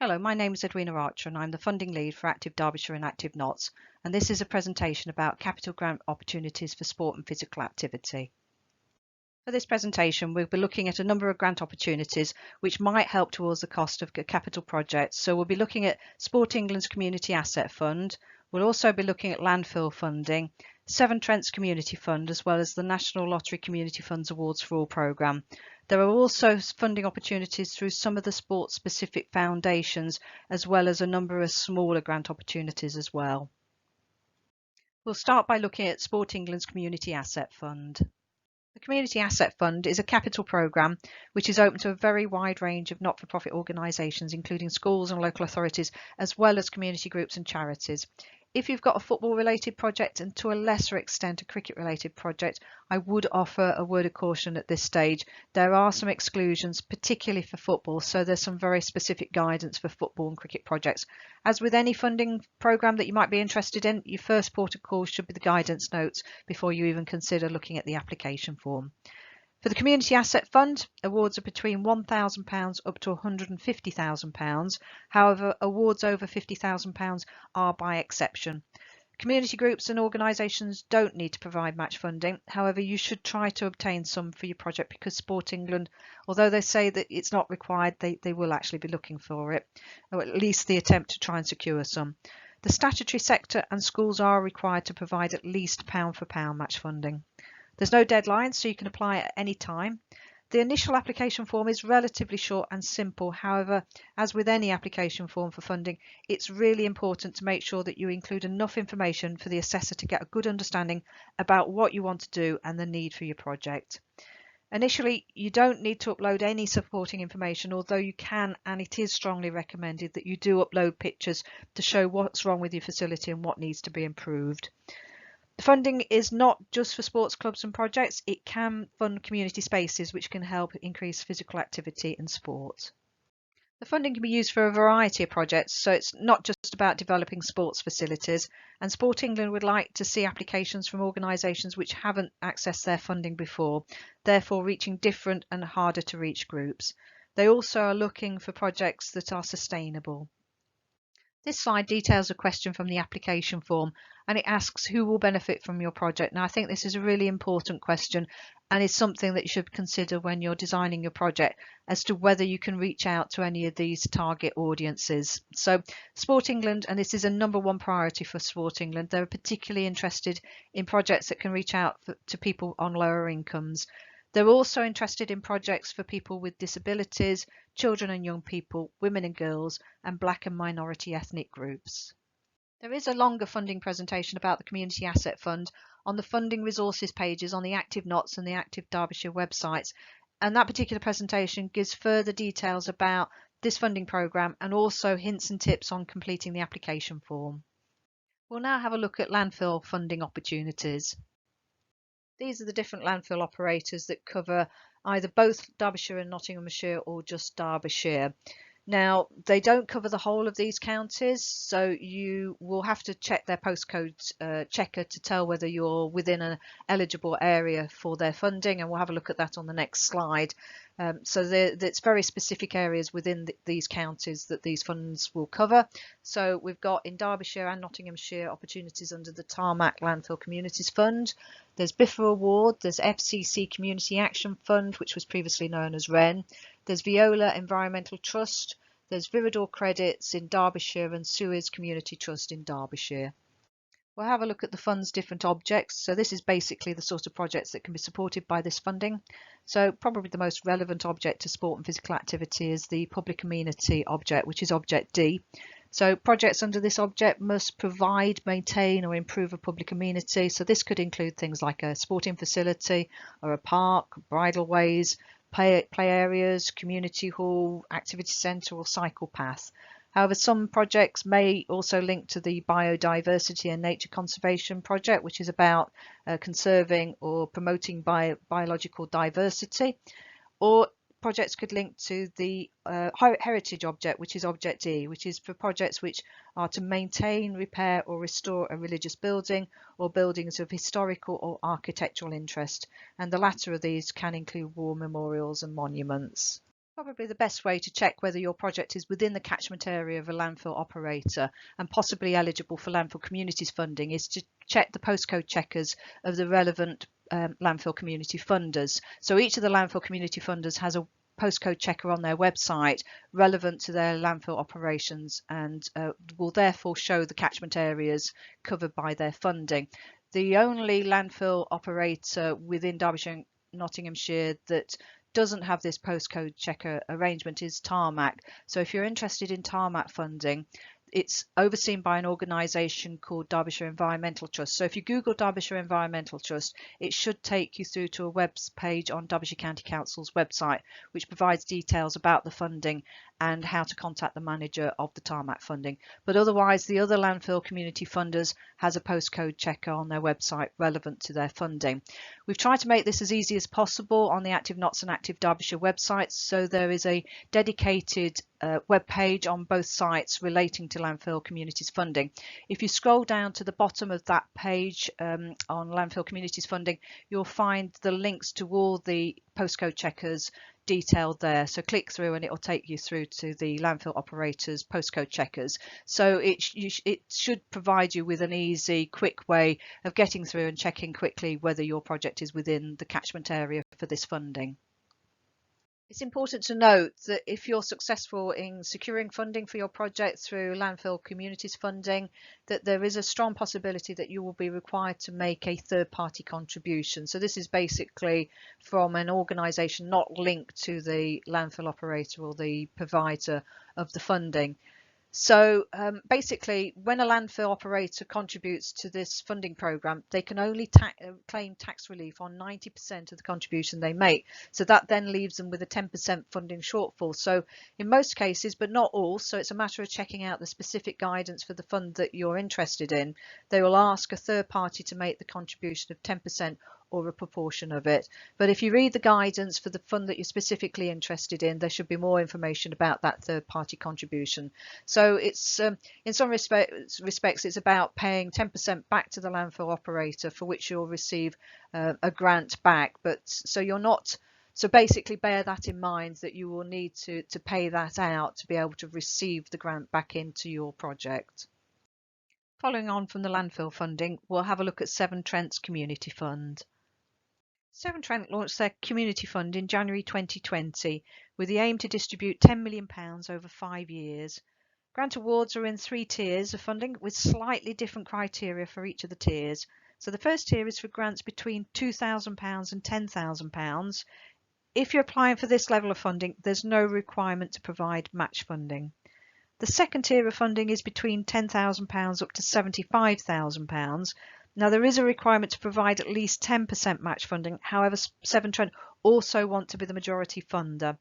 Hello, my name is Edwina Archer and I'm the funding lead for Active Derbyshire and Active Notts, and this is a presentation about capital grant opportunities for sport and physical activity. For this presentation, we'll be looking at a number of grant opportunities which might help towards the cost of capital projects. So we'll be looking at Sport England's Community Asset Fund. We'll also be looking at landfill funding, SEVERN TRENT's Community Fund, as well as the National Lottery Community Funds Awards for All programme. There are also funding opportunities through some of the sport-specific foundations, as well as a number of smaller grant opportunities as well. We'll start by looking at Sport England's Community Asset Fund. The Community Asset Fund is a capital programme which is open to a very wide range of not-for-profit organisations, including schools and local authorities, as well as community groups and charities. If you've got a football-related project and to a lesser extent a cricket-related project, I would offer a word of caution at this stage. There are some exclusions, particularly for football, so there's some very specific guidance for football and cricket projects. As with any funding programme that you might be interested in, your first port of call should be the guidance notes before you even consider looking at the application form. For the Community Asset Fund, awards are between £1,000 up to £150,000. However, awards over £50,000 are by exception. Community groups and organisations don't need to provide match funding. However, you should try to obtain some for your project because Sport England, although they say that it's not required, they will actually be looking for it, or at least the attempt to try and secure some. The statutory sector and schools are required to provide at least pound for pound match funding. There's no deadline, so you can apply at any time. The initial application form is relatively short and simple. However, as with any application form for funding, it's really important to make sure that you include enough information for the assessor to get a good understanding about what you want to do and the need for your project. Initially, you don't need to upload any supporting information, although you can, and it is strongly recommended that you do upload pictures to show what's wrong with your facility and what needs to be improved. The funding is not just for sports clubs and projects, it can fund community spaces which can help increase physical activity and sport. The funding can be used for a variety of projects, so it's not just about developing sports facilities, and Sport England would like to see applications from organisations which haven't accessed their funding before, therefore reaching different and harder to reach groups. They also are looking for projects that are sustainable. This slide details a question from the application form and it asks who will benefit from your project. Now I think this is a really important question and is something that you should consider when you're designing your project as to whether you can reach out to any of these target audiences. So Sport England, and this is a #1 priority for Sport England, they're particularly interested in projects that can reach out to people on lower incomes. They're also interested in projects for people with disabilities, children and young people, women and girls, and black and minority ethnic groups. There is a longer funding presentation about the Community Asset Fund on the funding resources pages on the Active Notts and the Active Derbyshire websites, and that particular presentation gives further details about this funding programme and also hints and tips on completing the application form. We'll now have a look at landfill funding opportunities. These are the different landfill operators that cover either both Derbyshire and Nottinghamshire or just Derbyshire. Now, they don't cover the whole of these counties, so you will have to check their postcode checker to tell whether you're within an eligible area for their funding, and we'll have a look at that on the next slide. So there's very specific areas within these counties that these funds will cover. So we've got in Derbyshire and Nottinghamshire opportunities under the Tarmac Landfill Communities Fund. There's BIFA Award, there's FCC Community Action Fund, which was previously known as WREN. There's Viola Environmental Trust, there's Viridor Credits in Derbyshire and Suez Community Trust in Derbyshire. We'll have a look at the fund's different objects. So this is basically the sort of projects that can be supported by this funding. So probably the most relevant object to sport and physical activity is the public amenity object, which is object D. So projects under this object must provide, maintain or improve a public amenity. So this could include things like a sporting facility or a park, bridleways, play areas, community hall, activity centre or cycle path. However, some projects may also link to the biodiversity and nature conservation project, which is about conserving or promoting biological diversity, or projects could link to the heritage object, which is object E, which is for projects which are to maintain, repair or restore a religious building or buildings of historical or architectural interest, and the latter of these can include war memorials and monuments. Probably the best way to check whether your project is within the catchment area of a landfill operator and possibly eligible for landfill communities funding is to check the postcode checkers of the relevant landfill community funders. So each of the landfill community funders has a postcode checker on their website relevant to their landfill operations and will therefore show the catchment areas covered by their funding. The only landfill operator within Derbyshire and Nottinghamshire that doesn't have this postcode checker arrangement is Tarmac. So if you're interested in Tarmac funding, it's overseen by an organisation called Derbyshire Environmental Trust. So if you Google Derbyshire Environmental Trust, it should take you through to a web page on Derbyshire County Council's website, which provides details about the funding and how to contact the manager of the Tarmac funding. But otherwise, the other landfill community funders has a postcode checker on their website relevant to their funding. We've tried to make this as easy as possible on the Active Notts and Active Derbyshire websites, so there is a dedicated web page on both sites relating to landfill communities funding. If you scroll down to the bottom of that page on landfill communities funding, you'll find the links to all the postcode checkers detailed there. So click through and it will take you through to the landfill operators postcode checkers. So it should provide you with an easy, quick way of getting through and checking quickly whether your project is within the catchment area for this funding. It's important to note that if you're successful in securing funding for your project through landfill communities funding, that there is a strong possibility that you will be required to make a third-party contribution. So this is basically from an organisation not linked to the landfill operator or the provider of the funding. So basically, when a landfill operator contributes to this funding programme, they can only claim tax relief on 90% of the contribution they make. So that then leaves them with a 10% funding shortfall. So in most cases, but not all, so it's a matter of checking out the specific guidance for the fund that you're interested in. They will ask a third party to make the contribution of 10% or a proportion of it. But if you read the guidance for the fund that you're specifically interested in, there should be more information about that third party contribution. So it's in some respects it's about paying 10% back to the landfill operator, for which you'll receive a grant back. But so basically bear that in mind, that you will need to pay that out to be able to receive the grant back into your project. Following on from the landfill funding, we'll have a look at Severn Trent's community fund. Severn Trent launched their community fund in January 2020 with the aim to distribute £10 million over 5 years. Grant awards are in 3 tiers of funding with slightly different criteria for each of the tiers. So the first tier is for grants between £2,000 and £10,000. If you're applying for this level of funding, there's no requirement to provide match funding. The second tier of funding is between £10,000 up to £75,000. Now, there is a requirement to provide at least 10% match funding. However, Severn Trent also want to be the majority funder.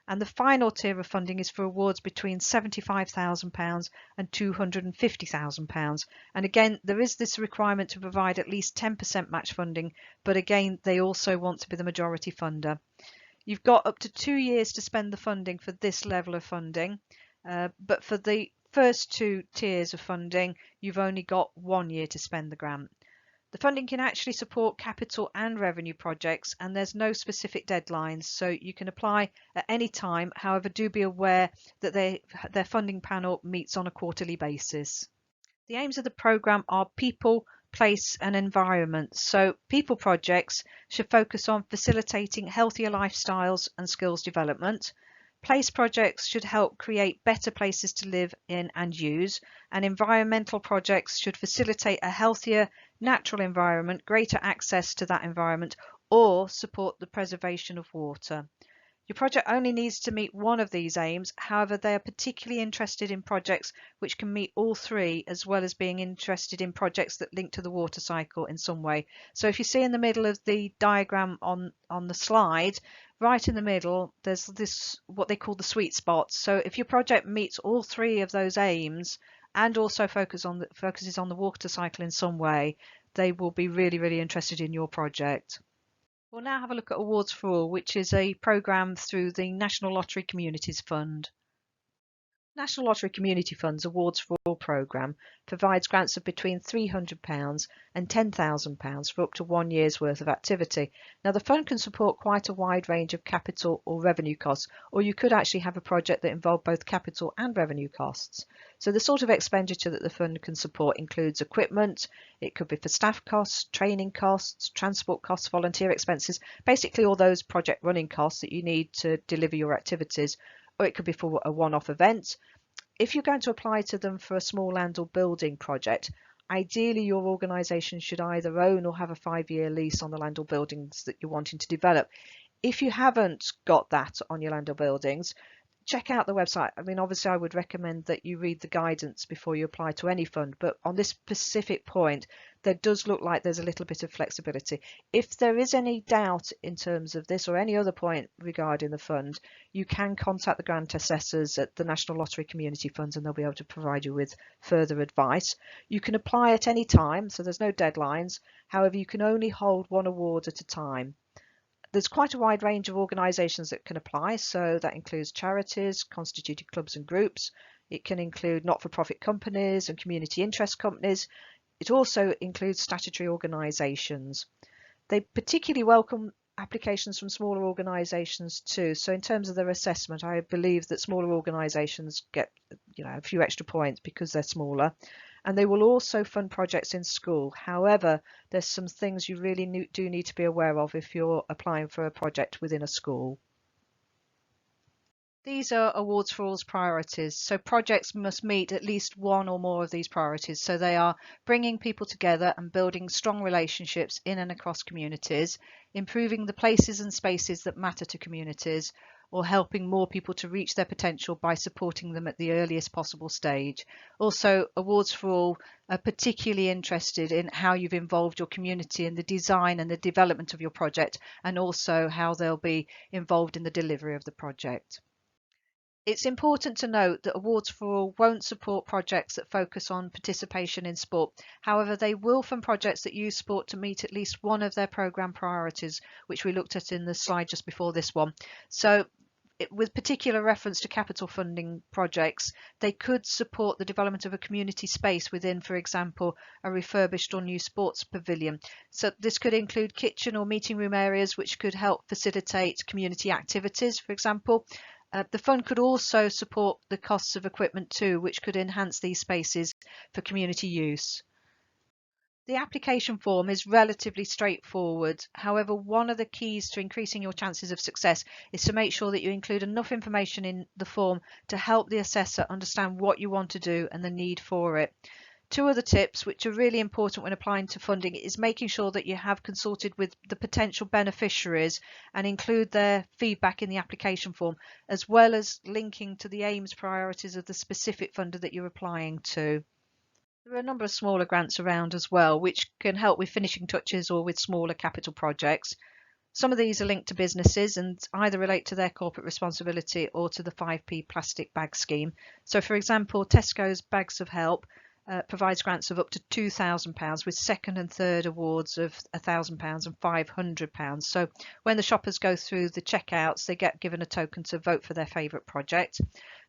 And the final tier of funding is for awards between £75,000 and £250,000. And again, there is this requirement to provide at least 10% match funding, but again, they also want to be the majority funder. You've got up to 2 years to spend the funding for this level of funding, but for the first 2 tiers of funding, you've only got 1 year to spend the grant. The funding can actually support capital and revenue projects, and there's no specific deadlines, so you can apply at any time. However, do be aware that their funding panel meets on a quarterly basis. The aims of the programme are people, place and environment. So people projects should focus on facilitating healthier lifestyles and skills development. Place projects should help create better places to live in and use, and environmental projects should facilitate a healthier, natural environment, greater access to that environment, or support the preservation of water. Your project only needs to meet one of these aims. However, they are particularly interested in projects which can meet all 3, as well as being interested in projects that link to the water cycle in some way. So if you see in the middle of the diagram on the slide, right in the middle, there's this what they call the sweet spot. So if your project meets all 3 of those aims and also focuses on the water cycle in some way, they will be really, really interested in your project. We'll now have a look at Awards for All, which is a programme through the National Lottery Communities Fund. National Lottery Community Fund's Awards for All programme provides grants of between £300 and £10,000 for up to 1 year's worth of activity. Now, the fund can support quite a wide range of capital or revenue costs, or you could actually have a project that involved both capital and revenue costs. So the sort of expenditure that the fund can support includes equipment, it could be for staff costs, training costs, transport costs, volunteer expenses, basically all those project running costs that you need to deliver your activities, or it could be for a one-off event. If you're going to apply to them for a small land or building project, ideally your organisation should either own or have a 5-year lease on the land or buildings that you're wanting to develop. If you haven't got that on your land or buildings, check out the website. I mean, obviously I would recommend that you read the guidance before you apply to any fund, but on this specific point, there does look like there's a little bit of flexibility. If there is any doubt in terms of this or any other point regarding the fund, you can contact the grant assessors at the National Lottery Community Funds and they'll be able to provide you with further advice. You can apply at any time, so there's no deadlines. However, you can only hold one award at a time. There's quite a wide range of organisations that can apply, so that includes charities, constituted clubs and groups. It can include not-for-profit companies and community interest companies. It also includes statutory organisations. They particularly welcome applications from smaller organisations too. So in terms of their assessment, I believe that smaller organisations get a few extra points because they're smaller. And they will also fund projects in school. However, there's some things you really do need to be aware of if you're applying for a project within a school. These are Awards for All's priorities. So projects must meet at least one or more of these priorities. So they are bringing people together and building strong relationships in and across communities, improving the places and spaces that matter to communities, or helping more people to reach their potential by supporting them at the earliest possible stage. Also, Awards for All are particularly interested in how you've involved your community in the design and the development of your project, and also how they'll be involved in the delivery of the project. It's important to note that Awards for All won't support projects that focus on participation in sport. However, they will fund projects that use sport to meet at least one of their programme priorities, which we looked at in the slide just before this one. So with particular reference to capital funding projects, they could support the development of a community space within, for example, a refurbished or new sports pavilion. So this could include kitchen or meeting room areas which could help facilitate community activities, for example. The fund could also support the costs of equipment too, which could enhance these spaces for community use. The application form is relatively straightforward. However, one of the keys to increasing your chances of success is to make sure that you include enough information in the form to help the assessor understand what you want to do and the need for it. Two other tips which are really important when applying to funding is making sure that you have consulted with the potential beneficiaries and include their feedback in the application form, as well as linking to the aims priorities of the specific funder that you're applying to. There are a number of smaller grants around as well, which can help with finishing touches or with smaller capital projects. Some of these are linked to businesses and either relate to their corporate responsibility or to the 5p plastic bag scheme. So for example, Tesco's Bags of Help provides grants of up to £2,000 with second and third awards of £1,000 and £500. So when the shoppers go through the checkouts, they get given a token to vote for their favourite project.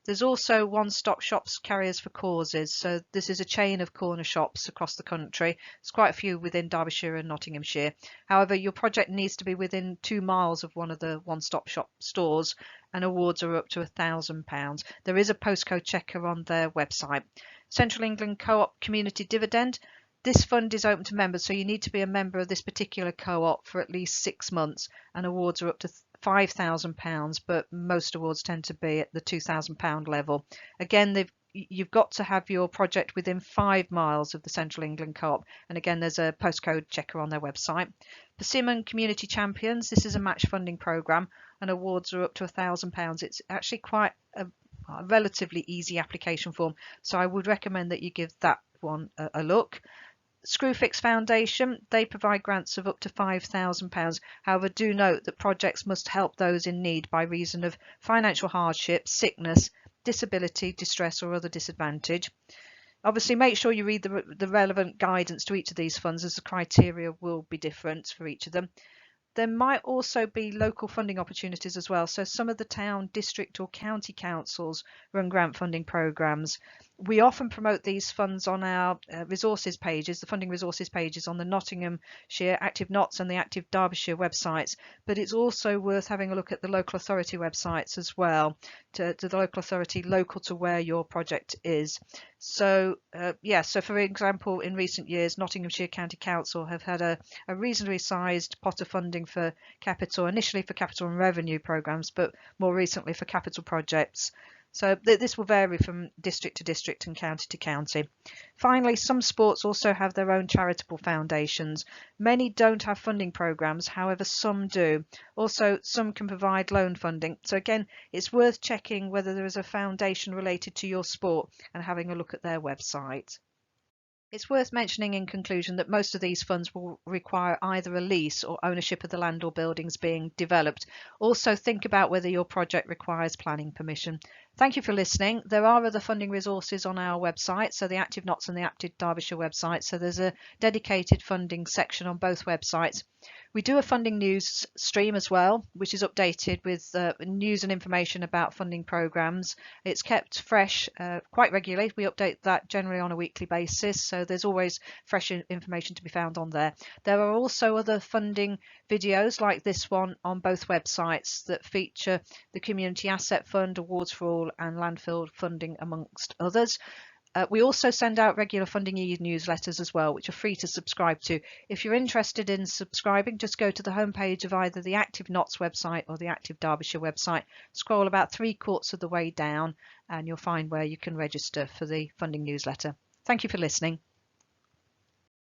There's also one-stop shops carriers for causes. So this is a chain of corner shops across the country. There's quite a few within Derbyshire and Nottinghamshire. However, your project needs to be within 2 miles of one of the one-stop shop stores, and awards are up to £1,000. There is a postcode checker on their website. Central England Co-op Community Dividend. This fund is open to members, so you need to be a member of this particular co-op for at least 6 months, and awards are up to £5,000, but most awards tend to be at the £2,000 level. Again, you've got to have your project within 5 miles of the Central England Co-op, and again there's a postcode checker on their website. Persimmon Community Champions, this is a match funding programme, and awards are up to £1,000. It's actually quite a relatively easy application form, so I would recommend that you give that one a look. Screwfix Foundation, they provide grants of up to £5,000. However, do note that projects must help those in need by reason of financial hardship, sickness, disability, distress or other disadvantage. Obviously, make sure you read the relevant guidance to each of these funds, as the criteria will be different for each of them. There might also be local funding opportunities as well. So some of the town, district or county councils run grant funding programs. We often promote these funds on our resources pages, the funding resources pages on the Nottinghamshire Active Notts and the Active Derbyshire websites, but it's also worth having a look at the local authority websites as well, to the local authority local to where your project is. So so for example, in recent years, Nottinghamshire County Council have had a reasonably sized pot of funding for capital, initially for capital and revenue programs, but more recently for capital projects. So this will vary from district to district and county to county. Finally, some sports also have their own charitable foundations. Many don't have funding programs, however some do. Also, some can provide loan funding. So again, it's worth checking whether there is a foundation related to your sport and having a look at their website. It's worth mentioning in conclusion that most of these funds will require either a lease or ownership of the land or buildings being developed. Also think about whether your project requires planning permission. Thank you for listening. There are other funding resources on our website, so the Active Notts and the Active Derbyshire website. So there's a dedicated funding section on both websites. We do a funding news stream as well, which is updated with news and information about funding programs. It's kept fresh quite regularly. We update that generally on a weekly basis, so there's always fresh information to be found on there. There are also other funding videos like this one on both websites that feature the Community Asset Fund, Awards for All and Landfill funding amongst others. We also send out regular funding e-newsletters as well, which are free to subscribe to. If you're interested in subscribing, just go to the homepage of either the Active Notts website or the Active Derbyshire website. Scroll about 3/4 of the way down and you'll find where you can register for the funding newsletter. Thank you for listening.